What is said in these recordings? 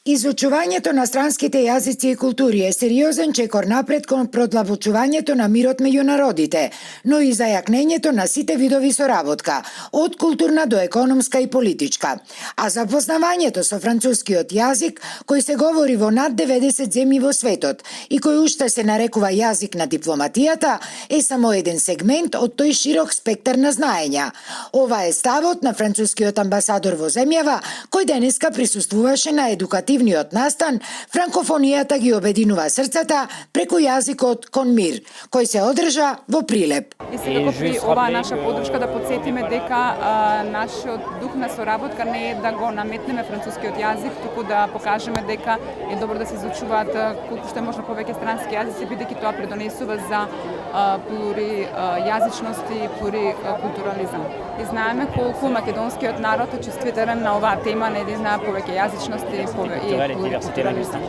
Изучувањето на странските јазици и култури е сериозен чекор напред кон продлабочувањето на мирот меѓу народите, но и зајакнењето на сите видови соработка, од културна до економска и политичка. А запознавањето со францускиот јазик, кој се говори во над 90 земји во светот и кој уште се нарекува јазик на дипломатијата, е само еден сегмент од тој широк спектар на знаења. Ова е ставот на францускиот амбасадор во земјава, кој денеска присуствуваше на едукативниот настан "Франкофонијата ги обединува срцата" преку јазикот кон мир, кој се одржа во Прилеп. И секако при оваа наша подршка да подсетиме дека нашиот дух на соработка не е да го наметнеме францускиот јазик, туку да покажеме дека е добро да се изучуваат колку што е можно повеќе странски јазици, бидејќи тоа придонесува за плуријазичност и плурикултурализам. И знаеме колку македонскиот народ е чувствителен на оваа тема, не да знае повеќе јазичност и плурикултурализам.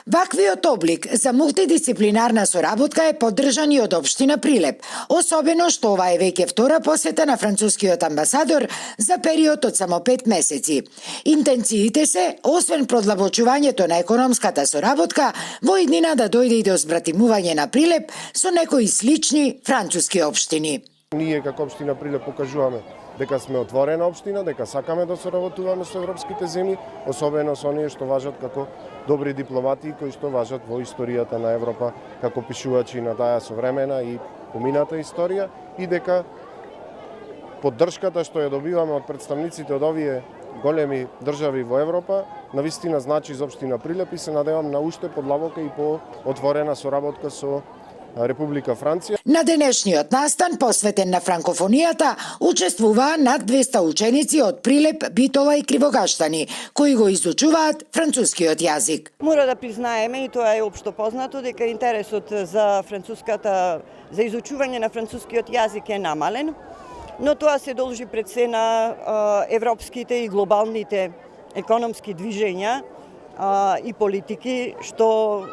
Ваквиот облик за мултидисциплинарна соработка е поддржан и од општина Прилеп, особено што ова е веќе втора посета на францускиот амбасадор за период од само 5 месеци. Интенциите се, освен продлабочувањето на економската соработка, во иднина да дојде и до збратимување на Прилеп со некои слични француски општини. Ние како општина Прилеп покажуваме дека сме отворена општина, дека сакаме да соработуваме со европските земји, особено со оние што важат како добри дипломати кои што важат во историјата на Европа како пишувачи на таа современа и помината историја, и дека поддршката што ја добиваме од представниците од овие големи држави во Европа навистина значи за општина Прилеп и се надевам на уште подлабока и по-отворена соработка со Република Франција. На денешниот настан, посветен на франкофонијата, учествуваа над 200 ученици од Прилеп, Битола и Кривогаштани, кои го изучуваат францускиот јазик. Мора да признаеме, и тоа е општо познато, дека интересот за за изучување на францускиот јазик е намален, но тоа се должи пред се на европските и глобалните економски движења и политики, што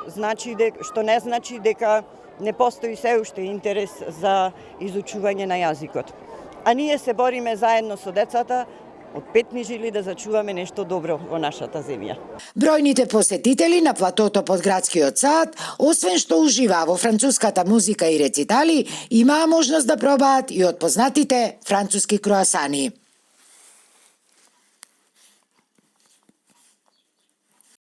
не значи дека не постои се уште интерес за изучување на јазикот. А ние се бориме заедно со децата од петни жили да зачуваме нешто добро во нашата земја. Бројните посетители на платото под градскиот сад, освен што уживаа во француската музика и рецитали, имаа можност да пробаат и од познатите француски круасани.